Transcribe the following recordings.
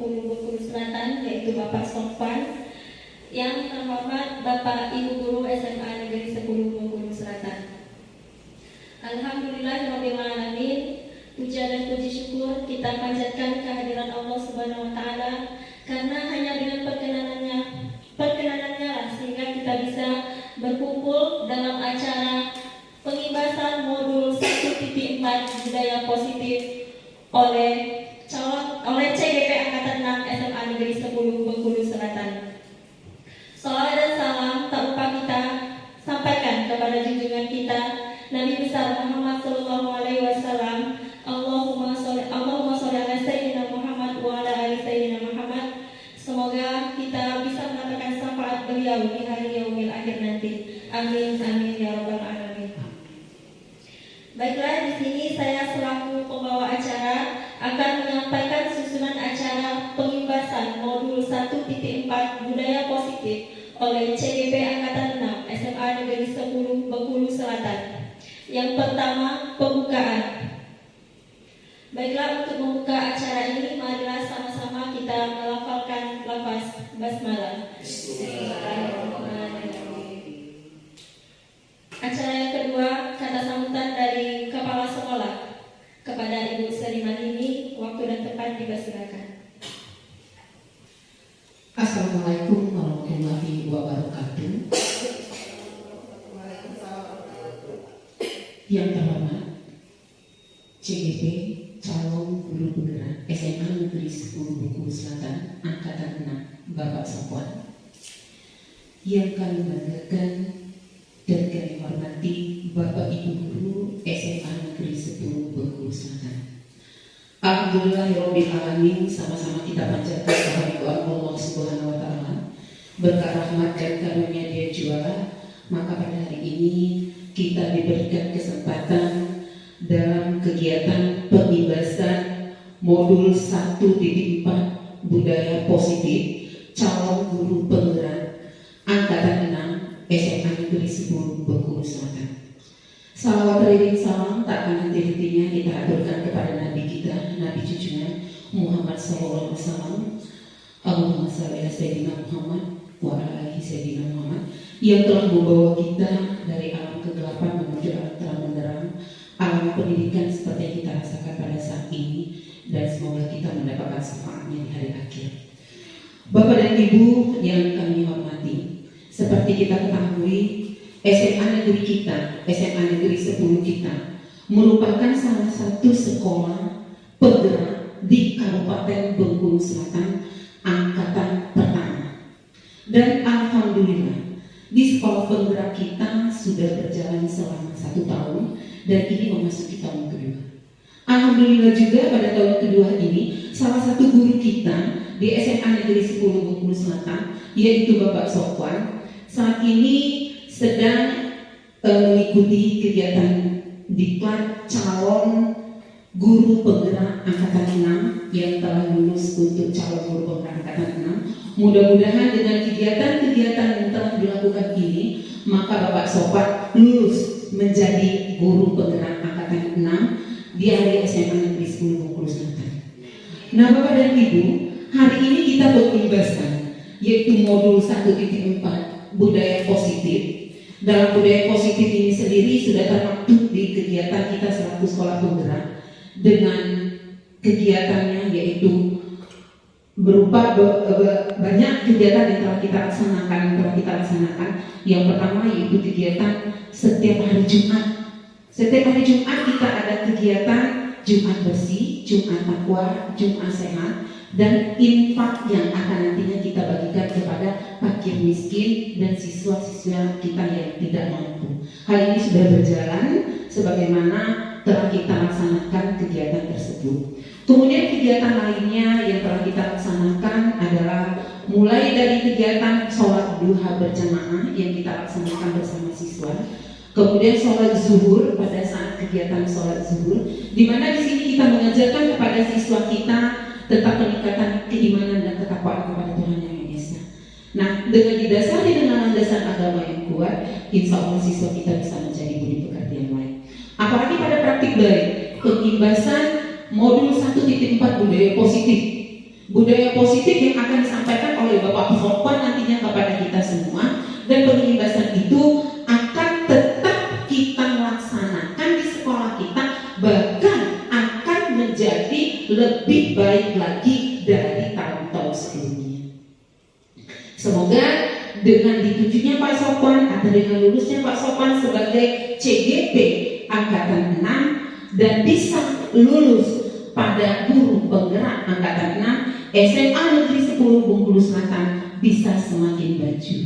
Bengkulu Selatan, yaitu Bapak Sofwan. Yang terhormat Bapak Ibu Guru SMA Negeri 10 Bengkulu Selatan. Alhamdulillahirrahmanirrahim. Puja dan puji syukur kita panjatkan kehadiran Allah Subhanahu wa Ta'ala, karena hanya dengan perkenanannya lah sehingga kita bisa berkumpul dalam acara pengibasan modul 1.4 budaya positif oleh CGP Angkatan 6 SMA Negeri 10 Bengkulu Selatan. Salawat dan salam tak lupa kita sampaikan kepada junjungan kita Nabi besar Muhammad sallallahu alaihi wasallam. Allahumma sholli ala sayyidina Muhammad wa ala ali sayyidina Muhammad. Semoga kita bisa mendapatkan syafaat beliau di hari yaumil akhir nanti. Amin amin ya rabbal alamin. Baiklah, di sini saya selaku pembawa acara akan menyampaikan susunan acara pengibasan modul 1.4 budaya positif oleh CGP Angkatan 6 SMA Negeri 10 Bengkulu Selatan. Yang pertama, pembukaan. Baiklah, untuk membuka acara ini marilah sama-sama kita melafalkan lafaz basmalah. Acara yang kedua, kata sambutan dari kepala sekolah kepada Ibu Seriman ini, waktu dan tempat dipersilakan. Assalamualaikum warahmatullahi wabarakatuh. Yang terhormat CGP calon guru penggerak SMA Negeri 10 Bengkulu Selatan Angkatan 6 Bapak Sofwan, yang kami banggakan dan kami hormati Bapak Ibu Guru SMA Negeri 10 Bengkulu Selatan. Alhamdulillahirabbil alamin, sama-sama kita panjatkan kehadiran Allah Subhanahu wa Ta'ala. Berkat rahmat dan karunia Dia juara, maka pada hari ini kita diberikan kesempatan dalam kegiatan pengibasan modul 1.4 budaya positif calon guru penggerak Angkatan 6 SMA Negeri 10 Bengkulu Selatan. Salawat ringin salam tak akan henti-hentinya kita aturkan kepada Nabi kita, Nabi junjungan Muhammad sallallahu alaihi wasallam. Allahumma shalli ala sayyidina Muhammad wa ala ali sayyidina Muhammad, yang telah membawa kita dari alam kegelapan menuju alam terang benderang, alam pendidikan seperti yang kita rasakan pada saat ini, dan semoga kita mendapatkan syafaatnya di hari akhir. Bapak dan Ibu yang kami hormati, seperti kita ketahui, SMA negeri kita, SMA Negeri 10 kita, merupakan salah satu sekolah penggerak di Kabupaten Bengkulu Selatan angkatan pertama. Dan alhamdulillah, di sekolah penggerak kita sudah berjalan selama 1 tahun dan ini memasuki tahun kedua. Alhamdulillah juga pada tahun kedua ini salah satu guru kita di SMA Negeri 10 Bengkulu Selatan, yaitu Bapak Sofwan, saat ini sedang mengikuti kegiatan diklat calon guru penggerak angkatan 6 yang telah lulus untuk calon guru penggerak angkatan 6. Mudah-mudahan dengan kegiatan-kegiatan yang telah dilakukan ini, maka Bapak Sofwan lulus menjadi guru penggerak angkatan 6 di hari SMA Negeri 10 Bengkulu Selatan. Nah, Bapak dan Ibu, hari ini kita mengibaskan yaitu modul 1.4 budaya positif. Dalam budaya positif ini sendiri sudah termaktub di kegiatan kita selaku sekolah penggerak dengan kegiatannya, yaitu berupa banyak kegiatan yang telah kita laksanakan. Yang pertama yaitu kegiatan setiap hari Jumat. Setiap hari Jumat kita ada kegiatan Jumat bersih, Jumat takwa, Jumat sehat, dan infak yang akan nantinya kita bagikan kepada fakir miskin dan siswa-siswa kita yang tidak mampu. Hal ini sudah berjalan sebagaimana telah kita laksanakan kegiatan tersebut. Kemudian kegiatan lainnya yang telah kita laksanakan adalah mulai dari kegiatan sholat duha berjamaah yang kita laksanakan bersama siswa. Kemudian sholat zuhur pada saat kegiatan sholat zuhur, di mana di sini kita mengajarkan kepada siswa kita tentang peningkatan keimanan dan ketakwaan kepada Tuhan Yang Maha Esa. Nah, dengan didasari dengan landasan agama yang kuat, insya Allah siswa kita bisa menjadi budi pekerti yang baik. Apalagi pada praktik baik, pengibasan modul 1.4 budaya positif budaya positif yang akan disampaikan oleh Bapak Sopwan nantinya kepada kita semua, dan pengimbasan itu akan tetap kita laksanakan di sekolah kita, bahkan akan menjadi lebih baik lagi dari tahun-tahun sebelumnya. Semoga dengan ditujunya Pak Sopwan atau dengan lulusnya Pak Sopwan sebagai CGP Angkatan 6 dan bisa lulus pada guru penggerak Angkatan 6 SMA Negeri 10 Bengkulu Selatan bisa semakin maju.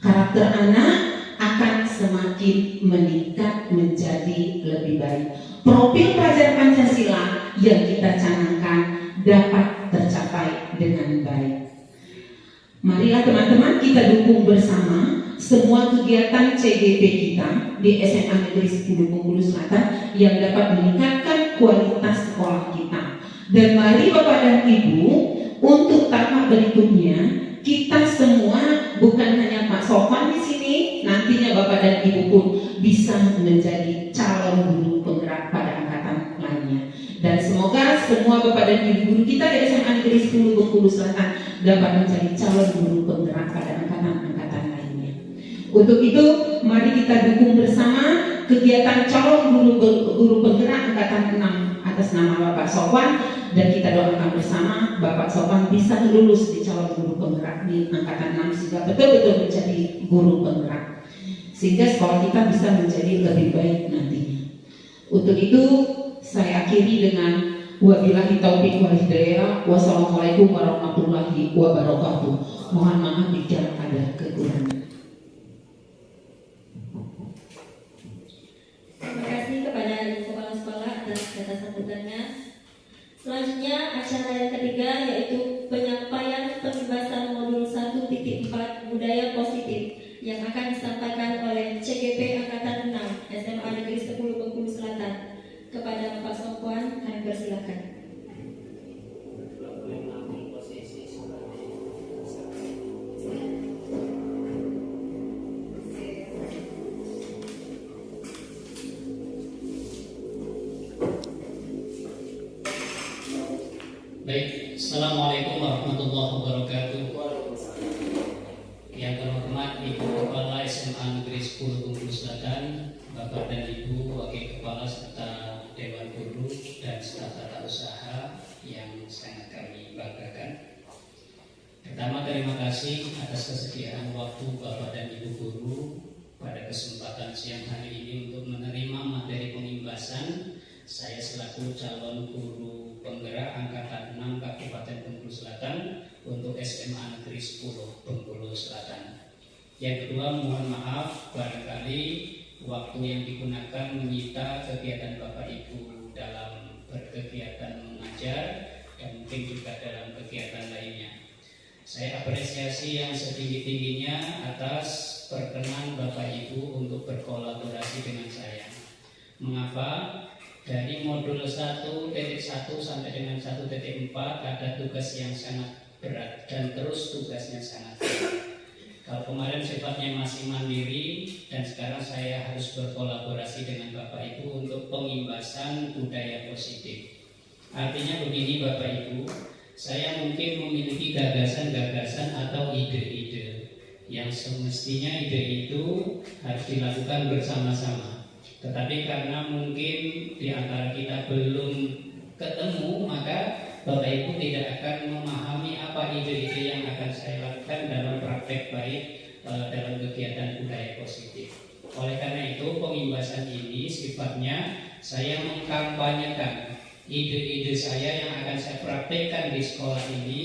Karakter anak akan semakin meningkat menjadi lebih baik. Profil pelajar Pancasila yang kita canangkan dapat tercapai dengan baik. Marilah teman-teman kita dukung bersama semua kegiatan CGP kita di SMA Negeri 10 Bengkulu Selatan yang dapat meningkatkan kualitas sekolah kita. Dan mari Bapak dan Ibu, untuk tahap berikutnya kita semua, bukan hanya Pak Sopwan di sini, nantinya Bapak dan Ibu pun bisa menjadi calon guru penggerak pada angkatan lainnya. Dan semoga semua Bapak dan Ibu guru kita di SMA Negeri 10 Bengkulu Selatan dapat menjadi calon guru penggerak pada angkatan-angkatan lainnya. Untuk itu, mari kita dukung bersama kegiatan calon guru penggerak angkatan 6 atas nama Bapak Sopwan, dan kita doakan bersama Bapak Sopwan bisa lulus di calon guru penggerak di angkatan 6 sehingga betul-betul menjadi guru penggerak, sehingga sekolah kita bisa menjadi lebih baik nantinya. Untuk itu saya akhiri dengan wabillahi taufiq wal hidayah. Wassalamualaikum warahmatullahi wabarakatuh. Mohon maaf jika ada kekurangan. Terima kasih kepada Ibu Kepala Sekolah atas kata sambutannya. Selanjutnya acara yang ketiga yaitu penyampaian pembebasan modul 1.4 budaya positif yang akan disampaikan oleh CGP Angkatan 6 SMA Negeri 10 Bengkulu Selatan. Kepada Bapak Sopwan, kami persilakan. Baik, Assalamualaikum warahmatullahi wabarakatuh. Yang terhormat Ibu Kepala SMA Negeri 10 Bengkulu Selatan, Bapak dan Ibu Wakil Kepala serta Dewan Guru dan staf tata usaha yang sangat kami banggakan. Pertama, terima kasih atas kesediaan waktu Bapak dan Ibu Guru pada kesempatan siang hari ini untuk menerima materi pengimbasan saya selaku calon guru penggerak Angkatan 6 Kabupaten Bengkulu Selatan untuk SMA Negeri 10 Bengkulu Selatan. Yang kedua, mohon maaf barangkali waktu yang digunakan menyita kegiatan Bapak Ibu dalam berkegiatan mengajar dan mungkin juga dalam kegiatan lainnya. Saya apresiasi yang setinggi-tingginya atas perkenan Bapak Ibu untuk berkolaborasi dengan saya. Mengapa? Dari modul 1.1 sampai dengan 1.4 ada tugas yang sangat berat dan terus tugasnya sangat berat. Kalau kemarin sifatnya masih mandiri dan sekarang saya harus berkolaborasi dengan Bapak Ibu untuk pengimbasan budaya positif. Artinya begini Bapak Ibu, saya mungkin memiliki gagasan-gagasan atau ide-ide yang semestinya ide itu harus dilakukan bersama-sama. Tetapi karena mungkin di antara kita belum ketemu, maka Bapak Ibu tidak akan memahami apa ide-ide yang akan saya lakukan dalam praktek baik dalam kegiatan budaya positif. Oleh karena itu, pengimbasan ini sifatnya saya mengkampanyekan ide-ide saya yang akan saya praktekkan di sekolah ini,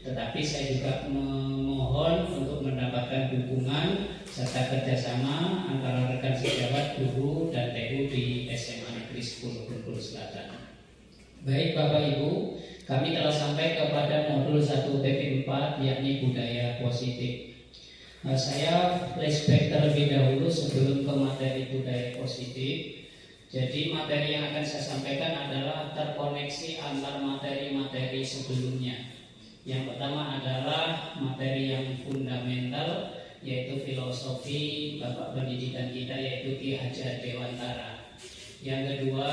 tetapi saya juga memohon untuk mendapatkan dukungan serta kerjasama antara rekan sejawat guru dan TU di SMA Negeri 10 Bengkulu Selatan. Baik Bapak Ibu, kami telah sampai kepada modul 1.4 yakni budaya positif. Saya flashback terlebih dahulu sebelum ke materi budaya positif. Jadi materi yang akan saya sampaikan adalah terkoneksi antar materi-materi sebelumnya. Yang pertama adalah materi yang fundamental, yaitu filosofi Bapak Pendidikan kita, yaitu Ki Hajar Dewantara. Yang kedua,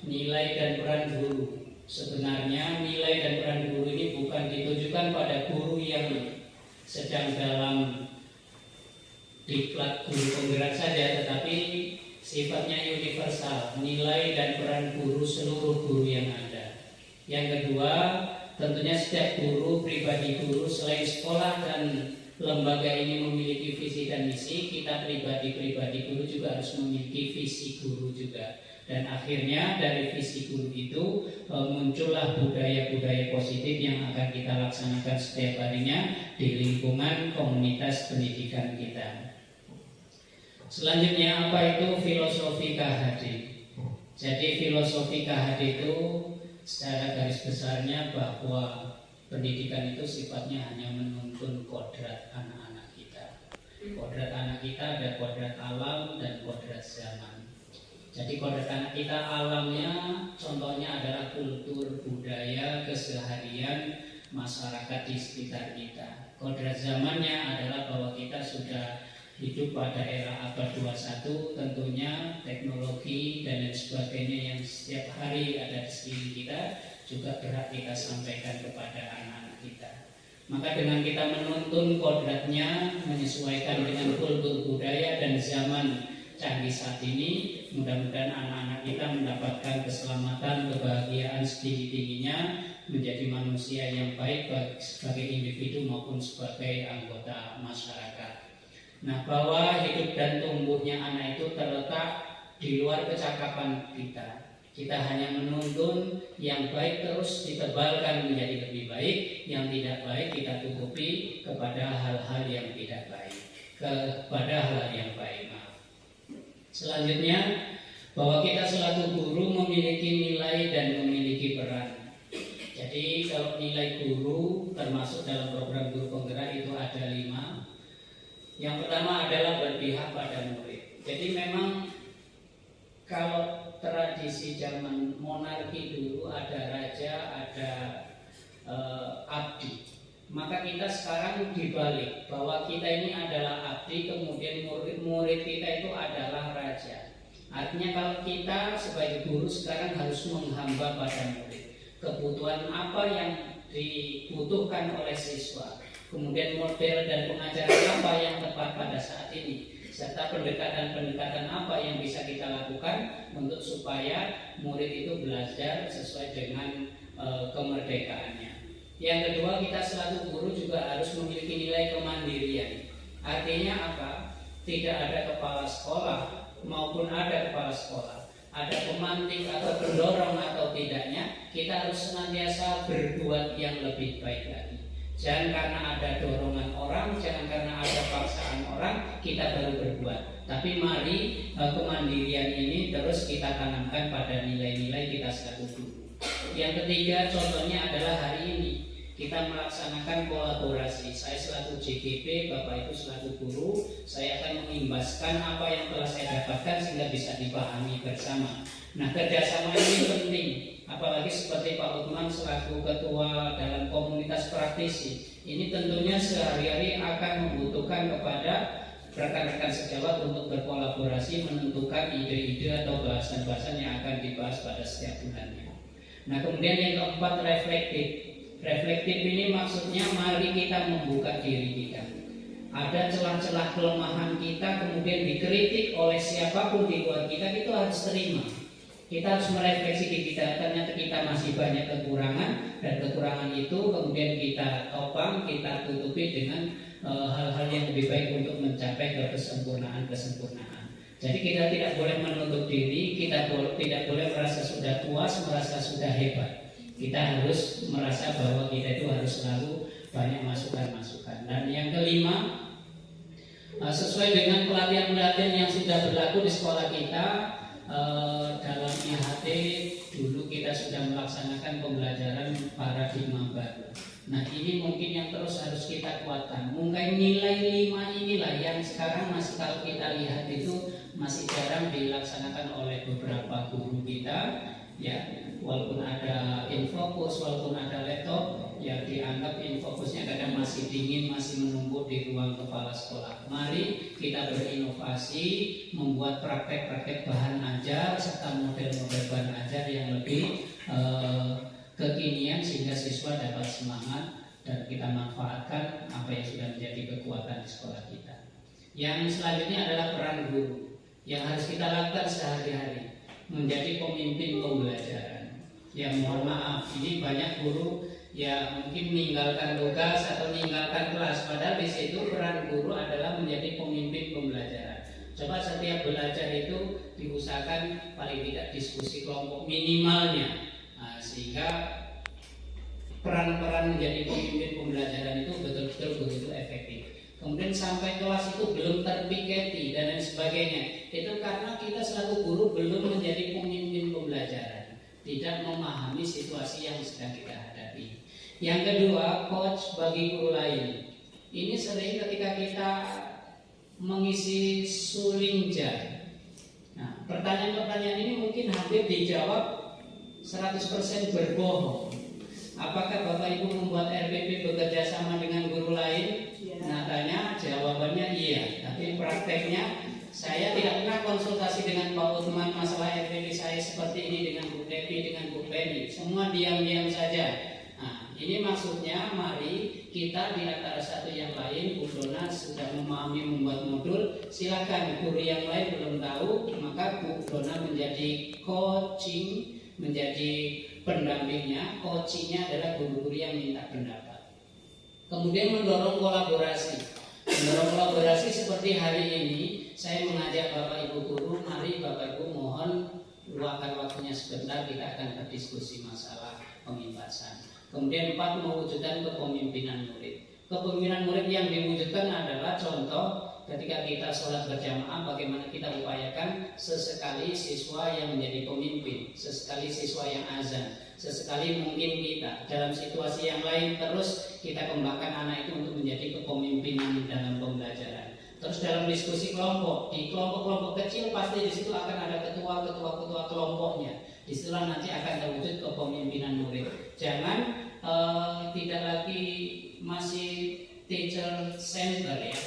nilai dan peran guru. Sebenarnya nilai dan peran guru ini bukan ditujukan pada guru yang sedang dalam diklat guru penggerak saja, tetapi sifatnya universal, nilai dan peran guru seluruh guru yang ada. Yang kedua, tentunya setiap guru, pribadi guru, selain sekolah dan lembaga ini memiliki visi dan misi, kita pribadi guru juga harus memiliki visi guru juga. Dan akhirnya dari visi guru itu muncullah budaya-budaya positif yang akan kita laksanakan setiap harinya di lingkungan komunitas pendidikan kita. Selanjutnya, apa itu filosofi KHD? Jadi filosofi KHD itu secara garis besarnya bahwa pendidikan itu sifatnya hanya menuntun kodrat anak-anak kita. Kodrat anak kita ada kodrat alam dan kodrat zaman. Jadi kodrat anak kita alamnya contohnya adalah kultur, budaya, keseharian masyarakat di sekitar kita. Kodrat zamannya adalah bahwa kita sudah hidup pada era abad 21, tentunya teknologi dan lain sebagainya yang setiap hari ada di sekeliling kita juga berhak kita sampaikan kepada anak-anak kita. Maka dengan kita menuntun kodratnya menyesuaikan dengan kultur budaya dan zaman canggih saat ini, mudah-mudahan anak-anak kita mendapatkan keselamatan, kebahagiaan setinggi-tingginya menjadi manusia yang baik sebagai individu maupun sebagai anggota masyarakat. Nah, bahwa hidup dan tumbuhnya anak itu terletak di luar kecakapan kita. Kita hanya menuntun yang baik terus ditebalkan menjadi lebih baik, yang tidak baik kita tutupi kepada hal-hal yang tidak baik, kepada hal yang baik. Selanjutnya, bahwa kita selaku guru memiliki nilai dan memiliki peran. Jadi kalau nilai guru termasuk dalam program guru penggerak itu ada 5. Yang pertama adalah berpihak pada murid. Jadi memang kalau tradisi zaman monarki dulu ada raja, ada abdi. Maka kita sekarang dibalik, bahwa kita ini adalah abdi, kemudian murid-murid kita itu adalah raja. Artinya kalau kita sebagai guru sekarang harus menghamba pada murid. Kebutuhan apa yang dibutuhkan oleh siswa, kemudian model dan pengajaran apa yang tepat pada saat ini, serta pendekatan-pendekatan apa yang bisa kita lakukan untuk supaya murid itu belajar sesuai dengan kemerdekaannya. Yang kedua, kita selaku guru juga harus memiliki nilai kemandirian. Artinya apa? Tidak ada kepala sekolah maupun ada kepala sekolah, ada pemantik atau pendorong atau tidaknya, kita harus senantiasa berbuat yang lebih baik lagi. Jangan karena ada dorongan orang, jangan karena ada paksaan orang, kita baru berbuat. Tapi mari kemandirian ini terus kita tanamkan pada nilai-nilai kita selaku guru. Yang ketiga, contohnya adalah hari ini kita melaksanakan kolaborasi. Saya selaku JGP, Bapak Ibu selaku guru, saya akan mengimbaskan apa yang telah saya dapatkan sehingga bisa dipahami bersama. Nah, kerjasama ini penting, apalagi seperti Pak Uthman selaku ketua dalam komunitas praktisi. Ini tentunya sehari-hari akan membutuhkan kepada rekan-rekan sejawat untuk berkolaborasi menentukan ide-ide atau bahasan-bahasan yang akan dibahas pada setiap bulannya. Nah, kemudian yang keempat, reflektif. Reflektif ini maksudnya mari kita membuka diri kita. Ada celah-celah kelemahan kita kemudian dikritik oleh siapapun di luar kita, itu harus terima. Kita harus merefleksi diri kita, ternyata kita masih banyak kekurangan, dan kekurangan itu kemudian kita topang, kita tutupi dengan hal-hal yang lebih baik untuk mencapai kesempurnaan. Jadi kita tidak boleh menutup diri, kita tidak boleh merasa sudah puas, merasa sudah hebat. Kita harus merasa bahwa kita itu harus selalu banyak masukan-masukan. Dan yang kelima, sesuai dengan pelatihan-pelatihan yang sudah berlaku di sekolah kita, dalam IHT dulu kita sudah melaksanakan pembelajaran paradigma baru. Nah, ini mungkin yang terus harus kita kuatkan. Mungkin nilai 5 inilah yang sekarang masih kalau kita lihat itu masih jarang dilaksanakan oleh beberapa guru kita, ya. Walaupun ada infocus, walaupun ada laptop, ya dianggap infocusnya kadang masih dingin, masih menumpuk di ruang kepala sekolah. Mari kita berinovasi, membuat praktek-praktek bahan ajar serta model-model bahan ajar yang lebih kekinian sehingga siswa dapat semangat dan kita manfaatkan apa yang sudah menjadi kekuatan di sekolah kita. Yang selanjutnya adalah peran guru yang harus kita lakukan sehari-hari, menjadi pemimpin pembelajaran. Ya mohon maaf, ini banyak guru ya mungkin meninggalkan tugas atau meninggalkan kelas, padahal di situ peran guru adalah menjadi pemimpin pembelajaran. Coba setiap belajar itu diusahakan paling tidak diskusi kelompok minimalnya, sehingga peran-peran menjadi pemimpin pembelajaran itu betul-betul begitu efektif. Kemudian sampai kelas itu belum terpiketi dan lain sebagainya. Itu karena kita selaku guru belum menjadi pemimpin pembelajaran, tidak memahami situasi yang sedang kita hadapi. Yang kedua, coach bagi guru lain. Ini sering ketika kita mengisi sulinja. Nah, pertanyaan-pertanyaan ini mungkin hampir dijawab 100% berbohong. Apakah Bapak Ibu membuat RPP bekerja sama dengan guru lain? Nyatanya jawabannya iya, tapi prakteknya saya tidak pernah konsultasi dengan Pak Uthman masalah RPP saya seperti ini dengan Bu Devi, dengan Bu Penny. Semua diam-diam saja. Nah, ini maksudnya mari kita di antara satu yang lain, Bu Dona sudah memahami membuat modul, silakan guru yang lain belum tahu, maka Bu Dona menjadi coaching, menjadi pendampingnya. Coachingnya adalah guru-guru yang minta pendapat. Kemudian mendorong kolaborasi. Mendorong kolaborasi seperti hari ini saya mengajak Bapak Ibu guru, mari Bapak Ibu mohon luangkan waktunya sebentar, kita akan berdiskusi masalah pemimbasan. Kemudian 4, mewujudkan kepemimpinan murid. Kepemimpinan murid yang diwujudkan adalah contoh ketika kita sholat berjamaah, bagaimana kita upayakan sesekali siswa yang menjadi pemimpin, sesekali siswa yang azan, sesekali mungkin kita dalam situasi yang lain terus kita kembangkan anak itu untuk menjadi kepemimpinan dalam pembelajaran. Terus dalam diskusi kelompok, di kelompok-kelompok kecil pasti di situ akan ada ketua kelompoknya. Disitulah nanti akan terwujud kepemimpinan murid. Jangan tidak lagi masih teacher center ya.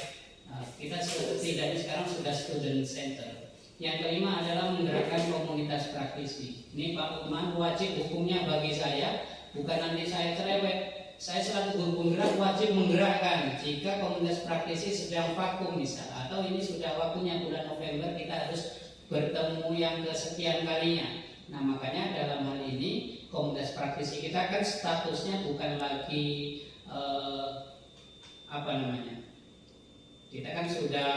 Kita setidaknya sekarang sudah student center. Yang kelima adalah menggerakkan komunitas praktisi. Ini Pak Uthman, wajib hukumnya bagi saya, bukan nanti saya cerewet. Saya selaku guru penggerak wajib menggerakkan. Jika komunitas praktisi sedang vakum misal, atau ini sudah waktunya bulan November kita harus bertemu yang kesekian kalinya. Nah makanya dalam hal ini komunitas praktisi kita kan statusnya bukan lagi kita kan sudah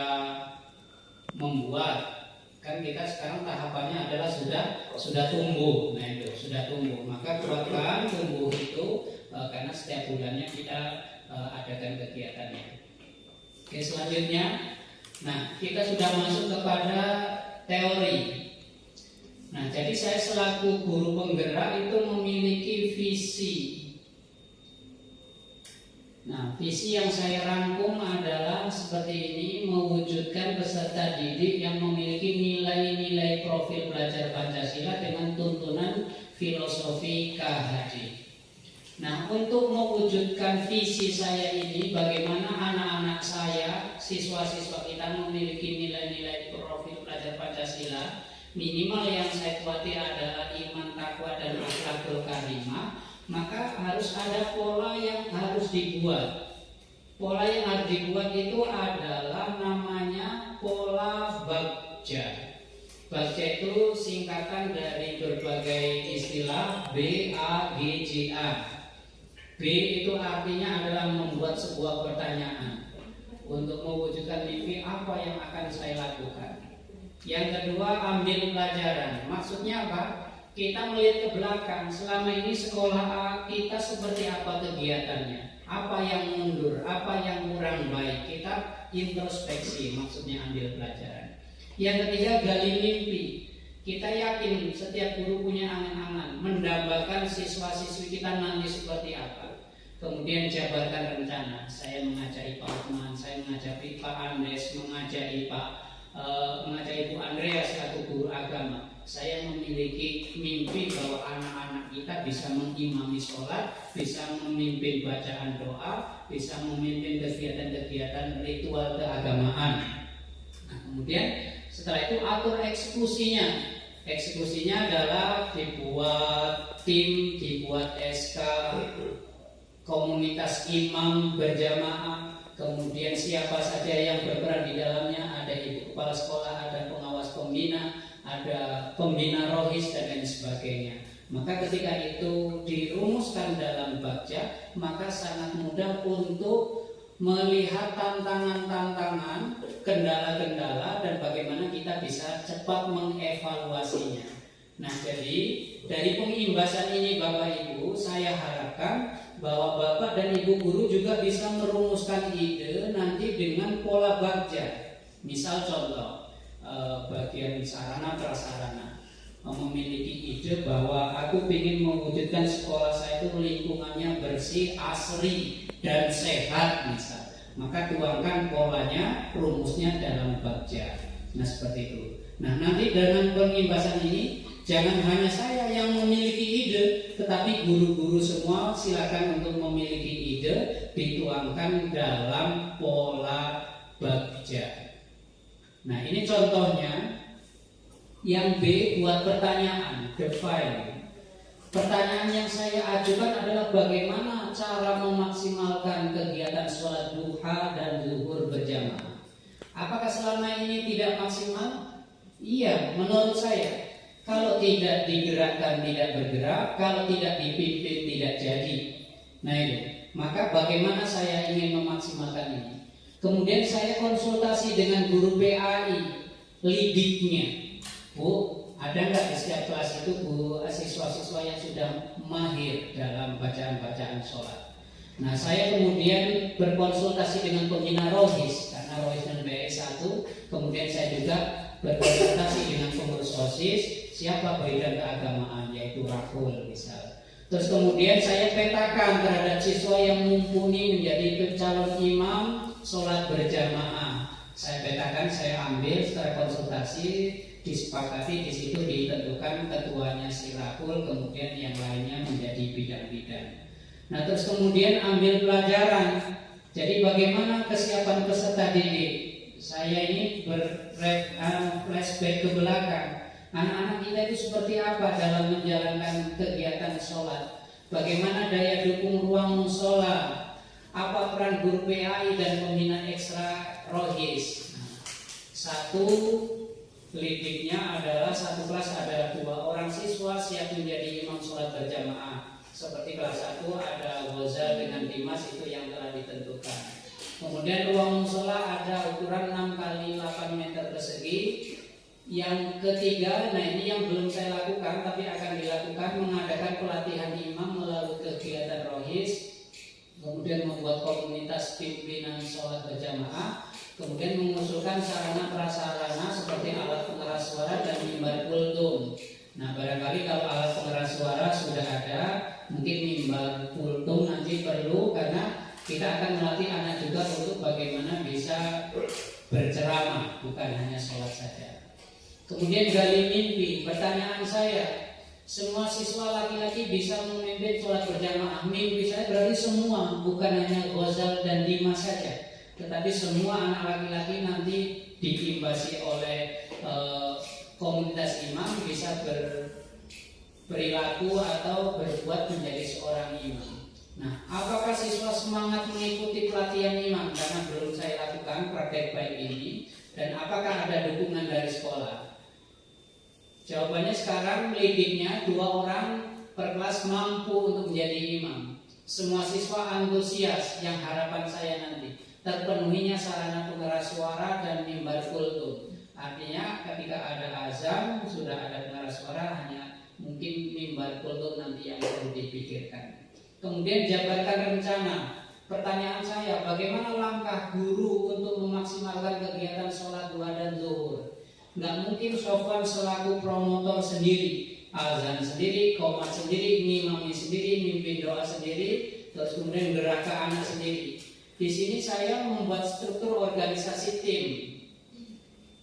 membuat, kan kita sekarang tahapannya adalah sudah tumbuh. Nah itu sudah tumbuh, maka kuatkan tumbuh itu karena setiap bulannya kita adakan kegiatannya. Oke, selanjutnya, nah kita sudah masuk kepada teori. Nah jadi saya selaku guru penggerak itu memiliki visi. Nah, visi yang saya rangkum adalah seperti ini, mewujudkan peserta didik yang memiliki nilai-nilai profil belajar Pancasila dengan tuntunan filosofi KHD. Nah, untuk mewujudkan visi saya ini, bagaimana anak-anak saya, siswa-siswa kita memiliki nilai-nilai profil belajar Pancasila, minimal yang saya kuati adalah iman, takwa, dan akhlakul karimah. Maka harus ada pola yang harus dibuat. Pola yang harus dibuat itu adalah namanya pola Bagja. Bagja itu singkatan dari berbagai istilah B, A, G, J, A. B itu artinya adalah membuat sebuah pertanyaan. Untuk mewujudkan mimpi, apa yang akan saya lakukan? Yang kedua, ambil pelajaran. Maksudnya apa? Kita melihat ke belakang, selama ini sekolah kita seperti apa kegiatannya, apa yang mundur, apa yang kurang baik, kita introspeksi, maksudnya ambil pelajaran. Yang ketiga, gali mimpi. Kita yakin setiap guru punya angan-angan, mendambakan siswa-siswi kita nanti seperti apa. Kemudian jabarkan rencana. Saya mengajak Pak Uthman, saya mengajak Pak Andes, mengajak Ibu Andrea selaku guru agama. Saya memiliki mimpi bahwa anak-anak kita bisa mengimami sholat, bisa memimpin bacaan doa, bisa memimpin kegiatan-kegiatan ritual keagamaan. Nah, kemudian setelah itu atur eksekusinya. Eksekusinya adalah dibuat tim, dibuat SK, komunitas imam berjamaah, kemudian siapa saja yang berperan di dalamnya, ada ibu kepala sekolah, ada pengawas pembina, ada pembina rohis dan lain sebagainya. Maka ketika itu dirumuskan dalam Bagja, maka sangat mudah untuk melihat tantangan-tantangan, kendala-kendala, dan bagaimana kita bisa cepat mengevaluasinya. Nah, jadi dari pengimbasan ini Bapak Ibu, saya harapkan bahwa Bapak dan Ibu guru juga bisa merumuskan ide nanti dengan pola Bagja. Misal contoh, bagian sarana prasarana memiliki ide bahwa aku ingin mewujudkan sekolah saya itu lingkungannya bersih, asri, dan sehat misal. Maka tuangkan polanya, rumusnya dalam Bagja. Nah, seperti itu. Nah, nanti dengan pengimbasan ini jangan hanya saya yang memiliki ide, tetapi guru-guru semua silakan untuk memiliki ide, dituangkan dalam pola Bagja. Nah, ini contohnya. Yang B, buat pertanyaan, define. Pertanyaan yang saya ajukan adalah bagaimana cara memaksimalkan kegiatan sholat duha dan zuhur berjamaah. Apakah selama ini tidak maksimal? Iya, menurut saya. Kalau tidak digerakkan, tidak bergerak. Kalau tidak dipimpin, tidak jadi. Nah itu, maka bagaimana saya ingin memaksimalkan ini? Kemudian saya konsultasi dengan guru PAI, lidiknya. Bu, ada nggak di setiap kelas itu Bu siswa-siswa yang sudah mahir dalam bacaan-bacaan sholat? Nah, saya kemudian berkonsultasi dengan pembina rohis karena rohis dan BS 1. Kemudian saya juga berkonsultasi dengan pengurus OSIS, siapa bidang keagamaan yaitu Rahul misal. Terus kemudian saya petakan terhadap siswa yang mumpuni menjadi calon imam sholat berjamaah. Saya petakan, saya ambil setelah konsultasi, disepakati, di situ ditentukan ketuanya si Rahul, kemudian yang lainnya menjadi bidang-bidang. Nah, terus kemudian ambil pelajaran. Jadi bagaimana kesiapan peserta didik? Saya ini flashback ke belakang. Anak-anak kita itu seperti apa dalam menjalankan kegiatan sholat? Bagaimana daya dukung ruang musola? Apa peran guru PAI dan pembina ekstra rohis? Satu, lidiknya adalah satu kelas adalah 2 orang siswa siap menjadi imam sholat berjamaah. Seperti kelas 1 ada Wazal dengan Dimas, itu yang telah ditentukan. Kemudian ruang musola ada ukuran 6 x 8 meter persegi. Yang ketiga, nah ini yang belum saya lakukan tapi akan dilakukan, mengadakan pelatihan imam melalui kegiatan rohis. Kemudian membuat komunitas pimpinan sholat berjamaah, kemudian mengusulkan sarana prasarana seperti alat pengeras suara dan mimbar kultum. Nah, barangkali kalau alat pengeras suara sudah ada, mungkin mimbar kultum nanti perlu, karena kita akan melatih anak juga untuk bagaimana bisa berceramah, bukan hanya sholat saja. Kemudian gali mimpi. Pertanyaan saya, semua siswa laki-laki bisa memimpin sholat berjamaah. Mimpi saya berarti semua, bukan hanya Ghazal dan Dimas saja, tetapi semua anak laki-laki nanti diimbasi oleh komunitas imam bisa berperilaku atau berbuat menjadi seorang imam. Nah, apakah siswa semangat mengikuti pelatihan imam? Karena belum saya lakukan praktek baik ini. Dan apakah ada dukungan dari sekolah? Jawabannya sekarang lidiknya 2 orang per kelas mampu untuk menjadi imam. Semua siswa antusias, yang harapan saya nanti terpenuhinya sarana pengeras suara dan mimbar kultum. Artinya ketika ada azan sudah ada pengeras suara, hanya mungkin mimbar kultum nanti yang perlu dipikirkan. Kemudian jabarkan rencana. Pertanyaan saya, bagaimana langkah guru untuk memaksimalkan kegiatan sholat duha dan zuhur? Nggak mungkin Sofwan selaku promotor sendiri, azan sendiri, qomat sendiri, ngimami sendiri, mimpin doa sendiri, terus kemudian gerak ke anak sendiri. Di sini saya membuat struktur organisasi tim,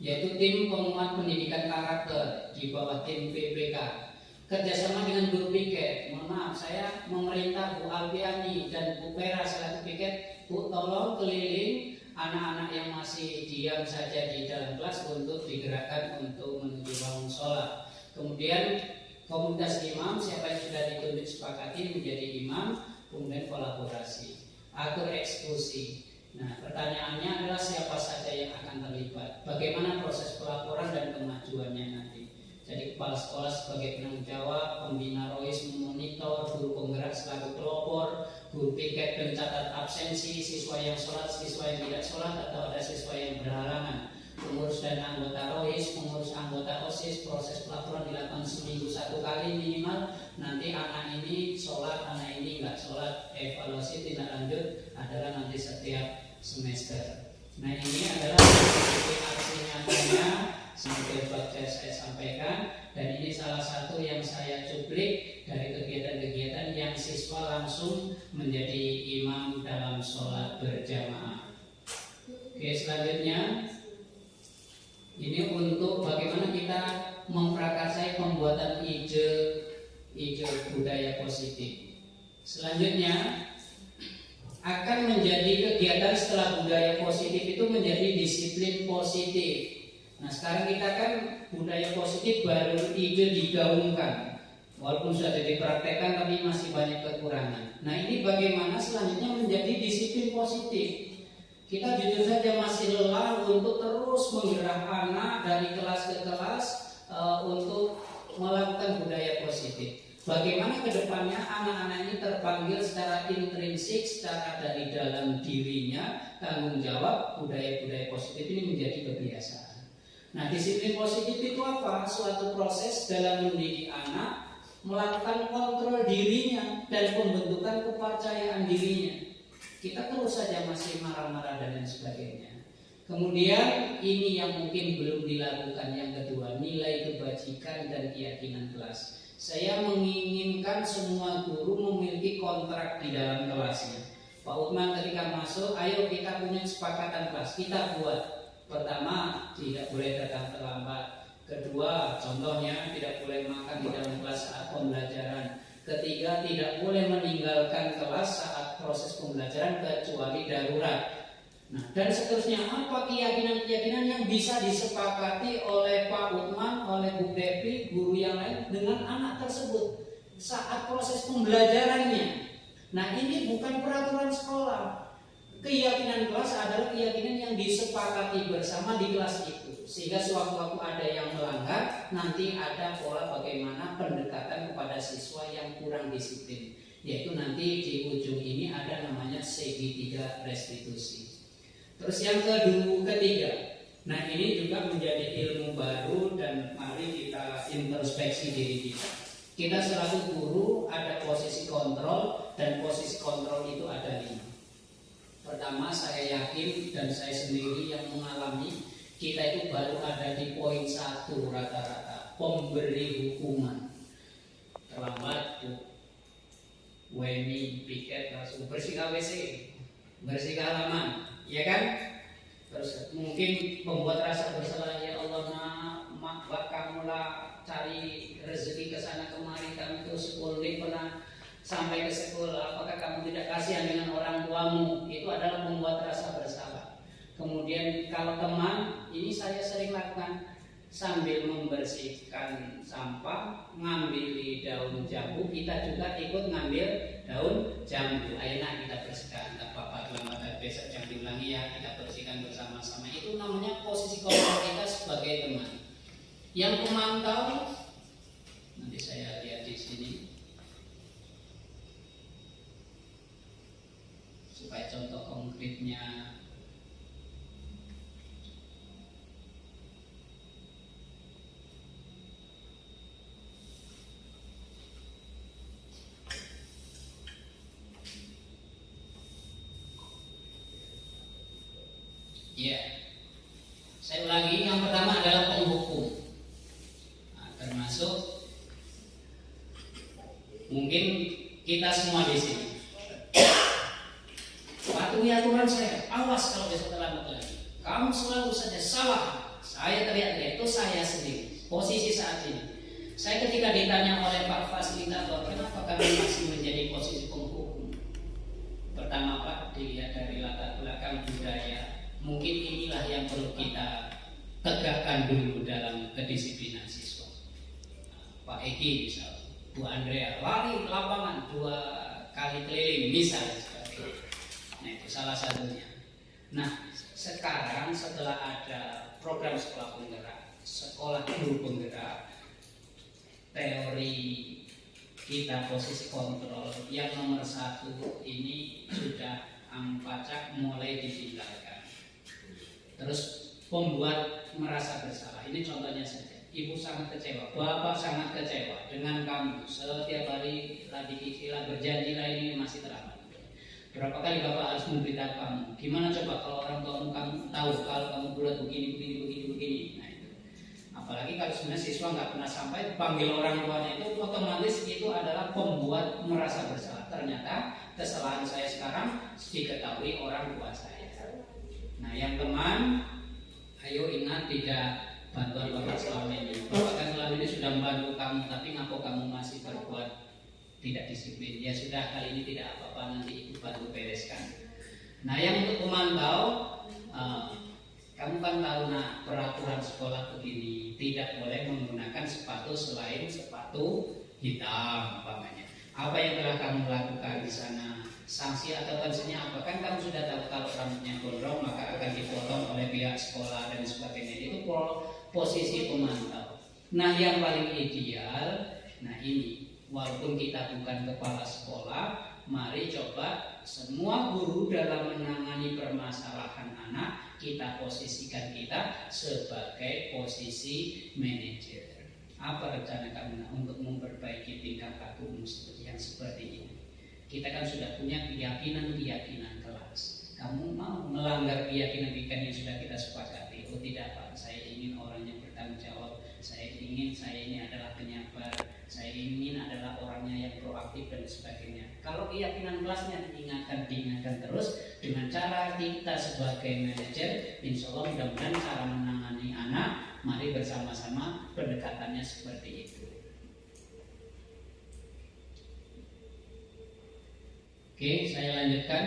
yaitu tim penguat pendidikan karakter di bawah tim PPK. Kerjasama dengan guru piket. Mohon maaf, saya memerintah Bu Alpiani dan Bu Pera selaku piket, Bu tolong keliling anak-anak yang masih diam saja di dalam kelas untuk digerakkan untuk menuju ruang sholat. Kemudian komunitas imam, siapa yang sudah ditunjuk sepakati menjadi imam, kemudian kolaborasi, atur eksekusi. Nah, pertanyaannya adalah siapa saja yang akan terlibat, bagaimana proses pelaporan dan kemajuannya nanti. Jadi kepala sekolah sebagai penanggung jawab, pembina ROIS memonitor, guru penggerak selaku pelopor, guru piket pencatat absensi, siswa yang sholat, siswa yang tidak sholat, atau ada siswa yang berhalangan. Pengurus dan anggota ROIS, pengurus anggota OSIS, proses pelaporan dilakukan seminggu 1 kali minimal. Nanti anak ini sholat, anak ini nggak sholat, evaluasi tindak lanjut adalah nanti setiap semester. Nah, ini adalah aksi nyatanya seperti yang saya sampaikan, dan ini salah satu yang saya cuplik dari kegiatan-kegiatan yang siswa langsung menjadi imam dalam sholat berjamaah. Oke, selanjutnya ini untuk bagaimana kita memprakarsai pembuatan ide budaya positif. Selanjutnya akan menjadi kegiatan setelah budaya positif itu menjadi disiplin positif. Nah, sekarang kita kan budaya positif baru ide digaungkan, walaupun sudah dipraktekkan tapi masih banyak kekurangan. Nah, ini bagaimana selanjutnya menjadi disiplin positif. Kita jujur saja masih lelah untuk terus menggerak anak dari kelas ke kelas untuk melakukan budaya positif. Bagaimana ke depannya anak-anak ini terpanggil secara intrinsik, secara dari dalam dirinya, tanggung jawab budaya-budaya positif ini menjadi kebiasaan. Nah, disiplin positif itu apa? Suatu proses dalam mendidik anak, melakukan kontrol dirinya dan pembentukan kepercayaan dirinya. Kita terus saja masih marah-marah dan lain sebagainya. Kemudian ini yang mungkin belum dilakukan, yang kedua, nilai kebajikan dan keyakinan kelas. Saya menginginkan semua guru memiliki kontrak di dalam kelasnya. Pak Uthman ketika masuk, ayo kita punya kesepakatan kelas, kita buat. Pertama, tidak boleh datang terlambat. Kedua, contohnya tidak boleh makan di dalam kelas saat pembelajaran. Ketiga, tidak boleh meninggalkan kelas saat proses pembelajaran kecuali darurat. Nah, dan seterusnya, apa keyakinan-keyakinan yang bisa disepakati oleh Pak Uthman, oleh Bu Devi, guru yang lain dengan anak tersebut saat proses pembelajarannya. Nah, ini bukan peraturan sekolah. Keyakinan kelas adalah keyakinan yang disepakati bersama di kelas itu, sehingga sewaktu-waktu ada yang melanggar, nanti ada pola bagaimana pendekatan kepada siswa yang kurang disiplin, yaitu nanti di ujung ini ada namanya segitiga restitusi. Terus yang ketiga, nah ini juga menjadi ilmu baru dan mari kita introspeksi diri kita. Kita selaku guru ada posisi kontrol, dan posisi kontrol itu ada 5. Pertama, saya yakin dan saya sendiri yang mengalami, kita itu baru ada di poin 1 rata-rata, pemberi hukuman. Terlambat, WNI, piket, langsung bersihkan WC, bersihkan halaman, ya kan? Terus mungkin membuat rasa bersalah, ya Allah, nak buat kamu lah cari rezeki ke sana kemari, kami tuh sekolah pernah sampai ke sekolah, apakah kamu tidak kasihan dengan orang tuamu? Itu adalah membuat rasa bersalah. Kemudian kalau teman, ini saya sering lakukan sambil membersihkan sampah, ngambil daun jambu, kita juga ikut ngambil daun jambu. Ayolah kita bersihkan, tak apa-apa, lambat besok jangan diulangi ya, kita bersihkan bersama-sama. Itu namanya posisi kontrol kita sebagai teman. Yang pemantau, nanti saya lihat di sini. Supaya contoh konkretnya ya, saya ulangi, yang pertama adalah penghukum. Nah, termasuk mungkin kita semua di sini. Patuhi aturan saya, awas kalau besok terlambat lagi. Kamu selalu saja salah. Saya teriak-teriak, itu saya sendiri. Posisi saat ini, saya ketika ditanya oleh Pak Fasilitator, kenapa kami masih menjadi posisi penghukum? Pertama Pak, dilihat dari latar belakang budaya. Mungkin inilah yang perlu kita tegakkan dulu dalam kedisiplinan siswa. Pak Eki misal, Bu Andrea lari lapangan 2 kali keliling misalnya seperti itu. Nah itu salah satunya. Nah sekarang setelah ada program sekolah penggerak, sekolah guru penggerak, teori kita posisi kontrol yang nomor 1 ini sudah Ampacak mulai ditinggalkan. Terus pembuat merasa bersalah. Ini contohnya saja. Ibu sangat kecewa, bapak sangat kecewa dengan kamu. Setiap hari tadi istilah berjanji lah ini masih terlambat. Berapa kali bapak harus memberitahu kamu? Gimana coba kalau orang tua kamu tahu kalau kamu buat begini. Nah itu. Apalagi kalau sebenarnya siswa nggak pernah sampai panggil orang tuanya itu otomatis itu adalah pembuat merasa bersalah. Ternyata kesalahan saya sekarang diketahui orang tua saya. Nah yang teman, ayo ingat tidak bantuan bapak selama ini. Bapak kan selama ini sudah membantu kamu, tapi ngapa kamu masih berbuat tidak disiplin? Ya sudah, kali ini tidak apa-apa, nanti ibu bantu bereskan. Nah yang untuk memantau, kamu kan tahu nak peraturan sekolah begini, tidak boleh menggunakan sepatu selain sepatu hitam umpamanya. Apa yang telah kamu lakukan di sana? Sanksi atau konsepnya apa? Kan kamu sudah tahu kalau rambutnya gondrong maka akan dipotong oleh pihak sekolah dan sebagainya. Itu posisi pemantau. Nah yang paling ideal, nah ini walaupun kita bukan kepala sekolah, mari coba semua guru dalam menangani permasalahan anak kita posisikan kita sebagai posisi manajer. Apa rencana kamu untuk memperbaiki tingkah lakumu yang seperti ini? Kita kan sudah punya keyakinan kelas. Kamu mau melanggar keyakinan yang sudah kita sepakati? Oh tidak Pak, saya ingin orang yang bertanggung jawab. Saya ingin saya ini adalah penyabar. Saya ingin adalah orangnya yang proaktif dan sebagainya. Kalau keyakinan kelasnya diingatkan terus dengan cara kita sebagai manajer, insya Allah mudah-mudahan cara menangani anak, mari bersama-sama pendekatannya seperti itu. Oke, saya lanjutkan.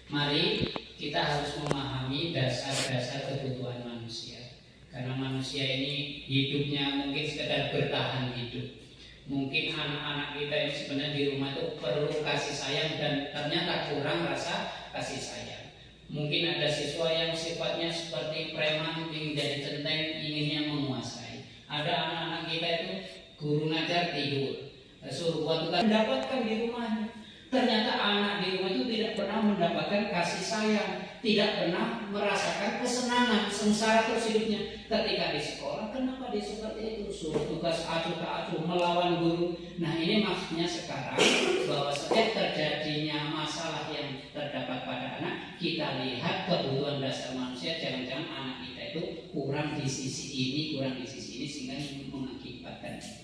Mari kita harus memahami dasar-dasar kebutuhan manusia. Karena manusia ini hidupnya mungkin sekedar bertahan hidup. Mungkin anak-anak kita ini sebenarnya di rumah itu perlu kasih sayang dan ternyata kurang rasa kasih sayang. Mungkin ada siswa yang sifatnya seperti preman, ingin jadi centeng, inginnya menguasai. Ada anak-anak kita itu guru ngajar tidur, suruh buat tugas mendapatkan di rumahnya. Ternyata anak di rumah itu tidak pernah mendapatkan kasih sayang, tidak pernah merasakan kesenangan, sengsara terus hidupnya. Ketika di sekolah, kenapa dia seperti itu? Suruh tugas acuh tak acuh, melawan guru. Nah ini maksudnya sekarang bahwa setiap terjadinya masalah yang terdapat pada anak, kita lihat kebutuhan dasar manusia. Jangan-jangan anak kita itu kurang di sisi ini, kurang di sisi ini, sehingga mengakibatkan itu.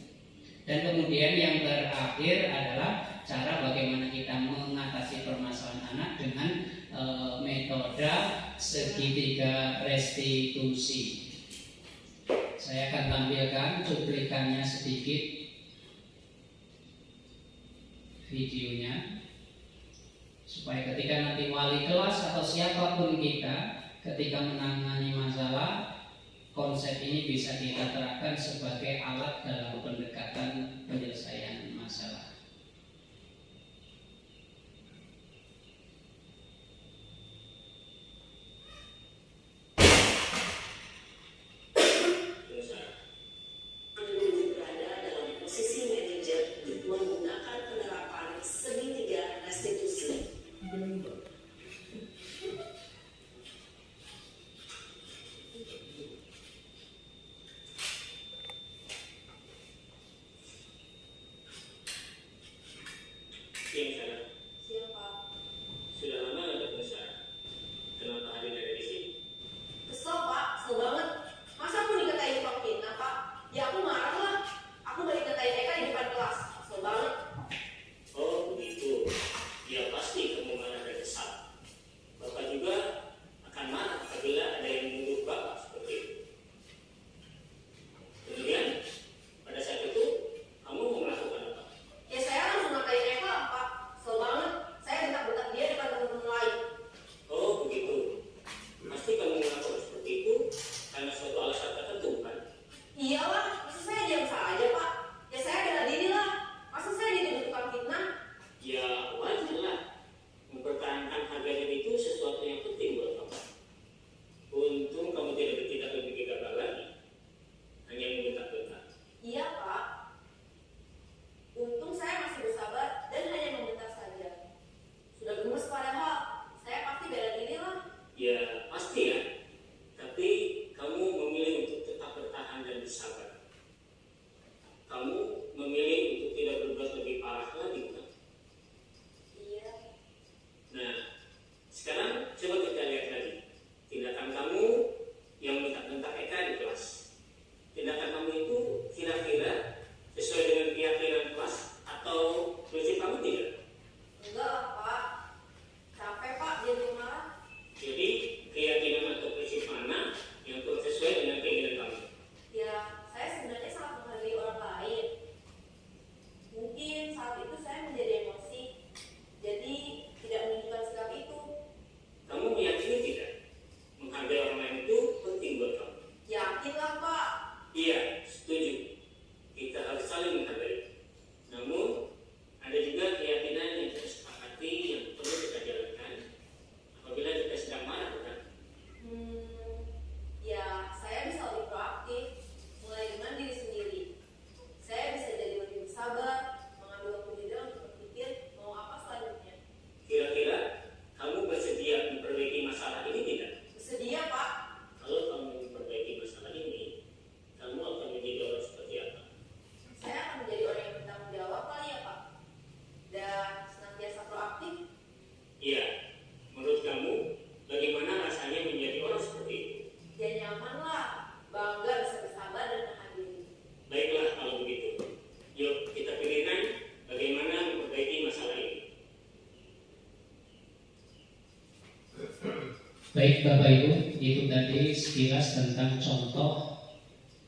Dan kemudian yang terakhir adalah cara bagaimana kita mengatasi permasalahan anak dengan metode segitiga restitusi. Saya akan tampilkan cuplikannya sedikit videonya supaya ketika nanti wali kelas atau siapapun kita ketika menangani masalah, konsep ini bisa kita terapkan sebagai alat dalam pendekatan penyelesaian masalah. Ya saya langsung ngatain Eva, Pak. Kesel banget. Baik Bapak Ibu, itu tadi sekilas tentang contoh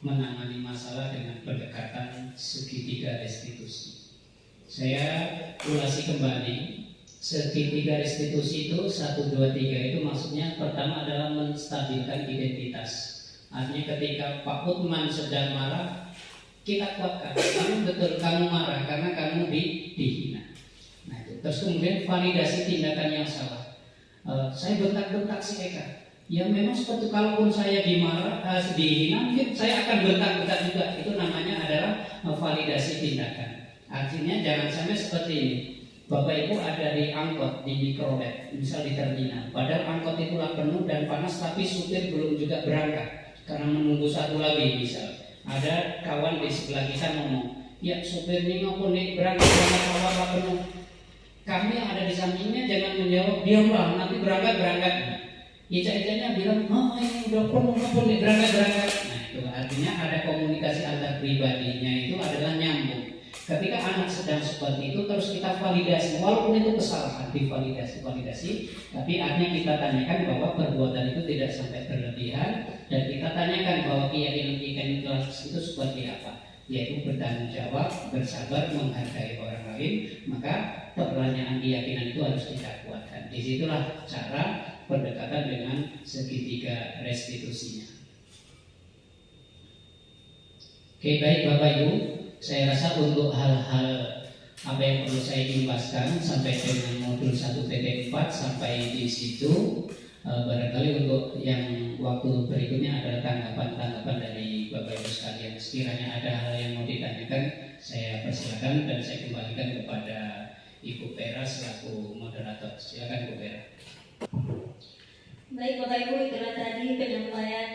menangani masalah dengan pendekatan segitiga restitusi. Saya ulasi kembali, segitiga restitusi itu 1, 2, 3 itu maksudnya pertama adalah menstabilkan identitas. Artinya ketika Pak Utman sedang marah, kita kuatkan, kamu betul kamu marah karena kamu dihina. Nah itu. Terus kemudian validasi tindakan yang salah. Saya bentak-bentak si Eka. Ya memang seperti kalaupun saya dihina, mungkin saya akan bentak-bentak juga. Itu namanya adalah validasi tindakan. Artinya jangan sampai seperti ini. Bapak Ibu ada di angkot, di mikrolet, misal di terminal. Padahal angkot itulah penuh dan panas, tapi supir belum juga berangkat karena menunggu satu lagi misal. Ada kawan di sebelah kita ngomong, ya supir ini maupun berangkat karena kawan penuh. Kami yang ada di sampingnya jangan menjawab, diamlah, nanti berangkat. Ica-icanya bilang, oh ini udah penuh, maupun berangkat. Nah itu artinya ada komunikasi antar pribadinya itu adalah nyambung. Ketika anak sedang seperti itu terus kita validasi, walaupun itu kesalahan divalidasi, tapi artinya kita tanyakan bahwa perbuatan itu tidak sampai berlebihan dan kita tanyakan bahwa keyakinan itu seperti apa, yaitu bertanggung jawab, bersabar, menghargai orang lain. Maka pertanyaan keyakinan itu harus kita kuatkan. Disitulah cara pendekatan dengan segitiga restitusinya. Oke, baik Bapak Ibu, saya rasa untuk hal-hal apa yang perlu saya jelaskan sampai dengan modul 1.4 sampai di situ. Barangkali untuk yang waktu berikutnya adalah tanggapan-tanggapan dari Bapak Ibu sekalian. Sekiranya ada hal yang mau ditanyakan, saya persilakan dan saya kembalikan kepada Ibu Vera selaku moderator. Silakan Bu Vera. Baik Bapak Ibu, itulah tadi penyampaian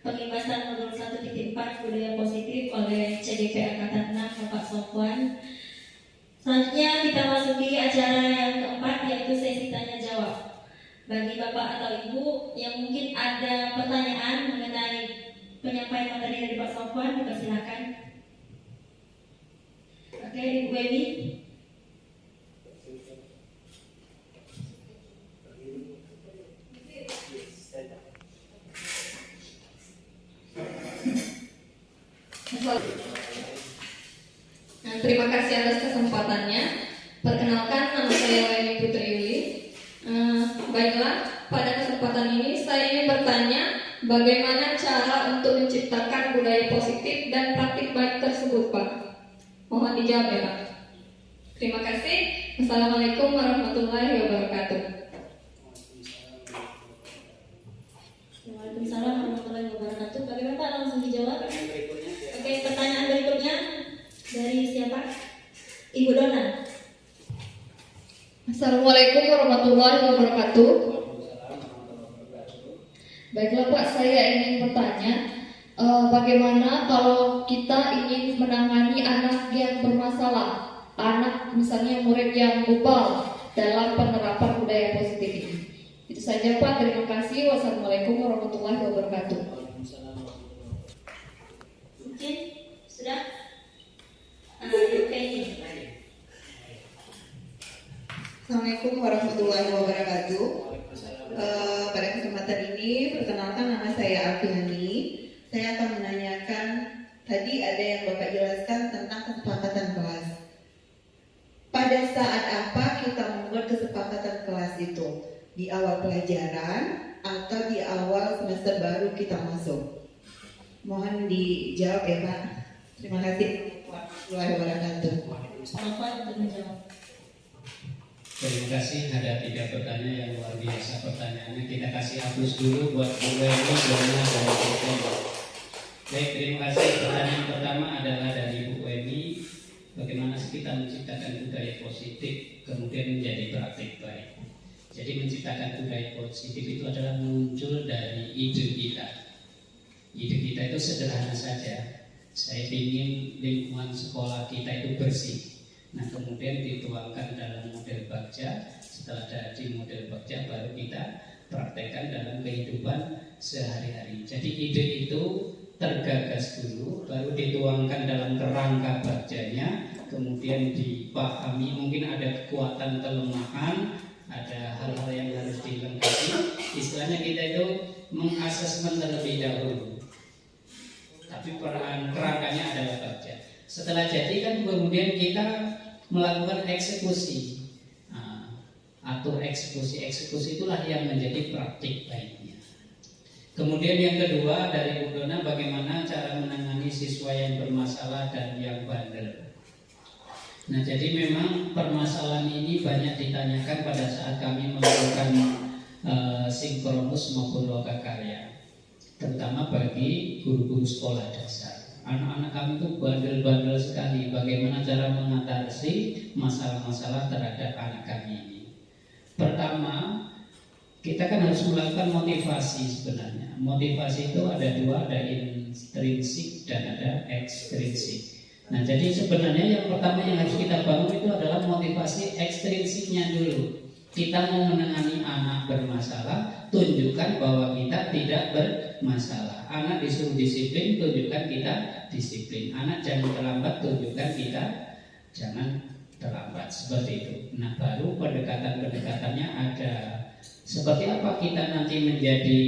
pengibasan modul 1.4 budaya positif oleh CGP Angkatan 6 Bapak Sofwan. Selanjutnya kita masuki acara yang keempat, yaitu sesi tanya jawab. Bagi Bapak atau Ibu yang mungkin ada pertanyaan mengenai penyampaian materi dari Pak Sofwan, dipersilakan. Oke, Ibu Emi. Terima kasih atas kesempatannya. Perkenalkan, nama saya Weni Putri Yuli. Baiklah, pada kesempatan ini saya ingin bertanya bagaimana cara untuk menciptakan budaya positif dan praktik baik tersebut, Pak. Mohon dijawab ya, Pak. Terima kasih. Assalamualaikum warahmatullahi wabarakatuh. Waalaikumsalam warahmatullahi wabarakatuh. Bagaimana Pak, langsung dijawab? Oke, pertanyaan berikutnya dari siapa? Ibu Dona. Assalamualaikum warahmatullahi wabarakatuh. Baiklah Pak, saya ingin bertanya, bagaimana kalau kita ingin menangani anak yang bermasalah, anak misalnya murid yang bebal dalam penerapan budaya positif ini? Itu saja Pak, terima kasih. Wassalamualaikum warahmatullahi wabarakatuh. Mungkin sudah. Oke. Assalamualaikum warahmatullahi wabarakatuh. Pada kesempatan ini, perkenalkan nama saya Alfiani. Saya akan menanyakan, tadi ada yang Bapak jelaskan tentang kesepakatan kelas. Pada saat apa kita membuat kesepakatan kelas itu? Di awal pelajaran atau di awal semester baru kita masuk? Mohon dijawab ya Pak. Terima kasih warahmatullahi wabarakatuh. Sofwan untuk menjawab. Terima kasih, ada 3 pertanyaan yang luar biasa pertanyaannya. Kita kasih hapus dulu buat Bu Weni, Dona, dan Bu Weni. Baik, terima kasih. Pertanyaan pertama adalah dari Bu Weni. Bagaimana sih kita menciptakan budaya positif kemudian menjadi praktik baik? Jadi menciptakan budaya positif itu adalah muncul dari ide kita. Ide kita itu sederhana saja. Saya ingin lingkungan sekolah kita itu bersih. Nah kemudian dituangkan dalam model Bagja. Setelah dari model Bagja baru kita praktekkan dalam kehidupan sehari-hari. Jadi ide itu tergagas dulu, baru dituangkan dalam kerangka Bagjanya, kemudian dipahami mungkin ada kekuatan kelemahan ada hal-hal yang harus dilengkapi. Istilahnya kita itu mengasesmen terlebih dahulu, tapi kerangkanya adalah kerja. Setelah jadi kan kemudian kita melakukan eksekusi. Atur eksekusi itulah yang menjadi praktik baiknya. Kemudian yang kedua dari Bu Dona, bagaimana cara menangani siswa yang bermasalah dan yang bandel. Nah, jadi memang permasalahan ini banyak ditanyakan pada saat kami melakukan sinkronus maupun lokakarya, terutama bagi guru-guru sekolah dasar. Anak-anak kami itu bandel-bandel sekali. Bagaimana cara mengatasi masalah-masalah terhadap anak kami ini? Pertama, kita kan harus melakukan motivasi sebenarnya. Motivasi itu ada dua, ada intrinsik dan ada ekstrinsik. Nah, jadi sebenarnya yang pertama yang harus kita bangun itu adalah motivasi ekstrinsiknya dulu. Kita mau menangani anak bermasalah, tunjukkan bahwa kita tidak bermasalah. Anak disuruh disiplin, tunjukkan kita disiplin. Anak jangan terlambat, tunjukkan kita jangan terlambat, seperti itu. Nah, baru pendekatan-pendekatannya ada. Seperti apa kita nanti menjadi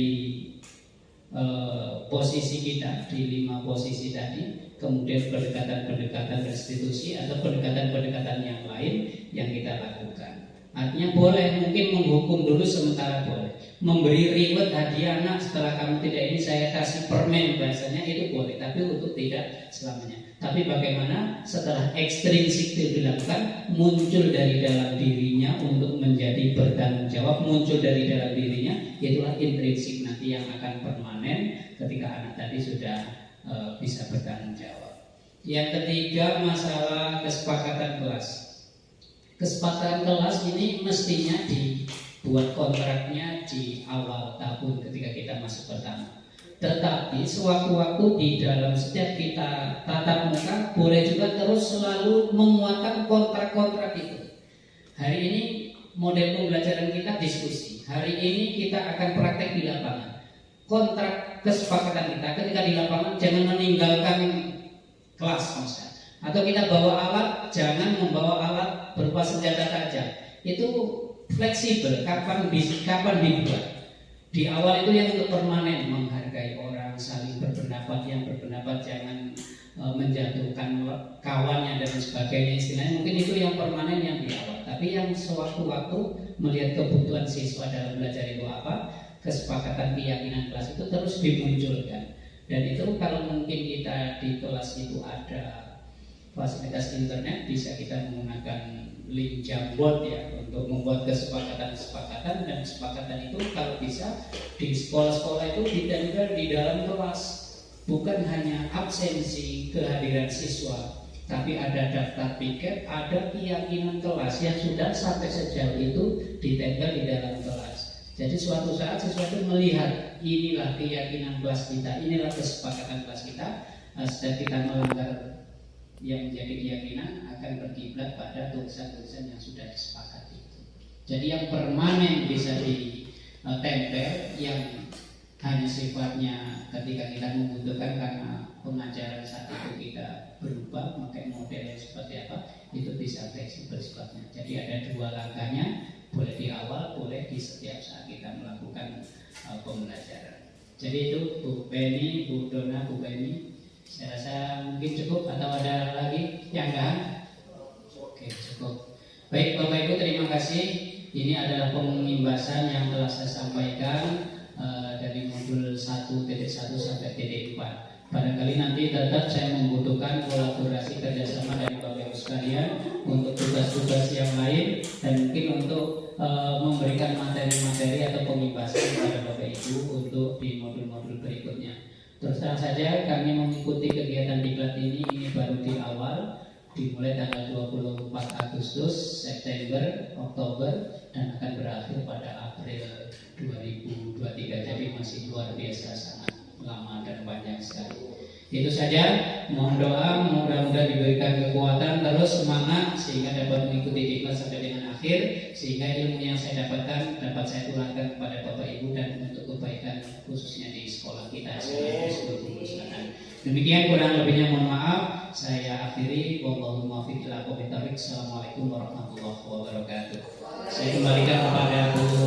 posisi kita di 5 posisi tadi, kemudian pendekatan-pendekatan restitusi atau pendekatan-pendekatan yang lain yang kita lakukan. Artinya boleh mungkin menghukum dulu sementara, boleh memberi reward hadiah anak setelah kamu tidak ini saya kasih permen, bahasanya itu boleh, tapi untuk tidak selamanya. Tapi bagaimana setelah ekstrinsik itu dilakukan, muncul dari dalam dirinya untuk menjadi bertanggung jawab, muncul dari dalam dirinya, itulah intrinsik nanti yang akan permanen ketika anak tadi sudah bisa bertanggung jawab. Yang ketiga, masalah kesepakatan kelas. Kesepakatan kelas ini mestinya dibuat kontraknya di awal tahun ketika kita masuk pertama. Tetapi sewaktu-waktu di dalam setiap kita tatap muka, boleh juga terus selalu menguatkan kontrak-kontrak itu. Hari ini model pembelajaran kita diskusi. Hari ini kita akan praktek di lapangan. Kontrak kesepakatan kita ketika di lapangan, jangan meninggalkan kelas misalnya. Atau kita bawa alat, jangan membawa alat berupa senjata tajam. Itu fleksibel, kapan dibuat. Di awal itu yang untuk permanen, menghargai orang, saling berpendapat, yang berpendapat jangan menjatuhkan kawannya dan sebagainya. Istilahnya mungkin itu yang permanen yang di awal. Tapi yang sewaktu-waktu melihat kebutuhan siswa dalam belajar itu apa, kesepakatan keyakinan kelas itu terus dimunculkan. Dan itu kalau mungkin kita di kelas itu ada fasilitas internet, bisa kita menggunakan link Jamboard ya untuk membuat kesepakatan-kesepakatan, dan kesepakatan itu kalau bisa di sekolah-sekolah itu ditempel di dalam kelas, bukan hanya absensi kehadiran siswa, tapi ada daftar piket, ada keyakinan kelas yang sudah sampai sejauh itu ditempel di dalam kelas. Jadi suatu saat siswa itu melihat inilah keyakinan kelas kita, inilah kesepakatan kelas kita, setiap kita melanggar yang menjadi keyakinan akan berkiblat pada tulisan-tulisan yang sudah disepakati. Jadi yang permanen bisa ditempel, yang hanya sifatnya ketika kita membutuhkan karena pengajaran saat itu kita berubah, memakai model yang seperti apa, itu bisa fleksibel sifatnya. Jadi ada dua langkahnya, boleh di awal, boleh di setiap saat kita melakukan pembelajaran. Jadi itu Bu Penny, Bu Dona, Bu Penny. Saya rasa mungkin cukup, atau ada lagi yang enggak? Oke, cukup. Baik Bapak Ibu, terima kasih. Ini adalah pengimbasan yang telah saya sampaikan dari modul 1.1 sampai 4. Barangkali nanti tetap saya membutuhkan kolaborasi kerjasama dari Bapak Ibu sekalian untuk tugas-tugas yang lain, dan mungkin untuk memberikan materi-materi atau pengimbasan kepada Bapak Ibu untuk di modul-modul berikutnya. Terus terang saja kami mengikuti kegiatan diklat ini baru di awal, dimulai tanggal 24 Agustus, September, Oktober, dan akan berakhir pada April 2023. Jadi masih luar biasa, sangat lama dan panjang sekali. Itu saja, mohon doa, mudah-mudahan diberikan kekuatan, terus semangat sehingga dapat mengikuti diklat sampai dengan akhir, sehingga ilmu yang saya dapatkan dapat saya tularkan kepada Bapak Ibu dan untuk kebaikan khususnya di sekolah kita di seluruh perusahaan. Demikian, kurang lebihnya mohon maaf. Saya akhiri. Wallahu muwaffiq ila aqwamit thoriq. Assalamualaikum warahmatullahi wabarakatuh. Saya kembalikan kepada Bu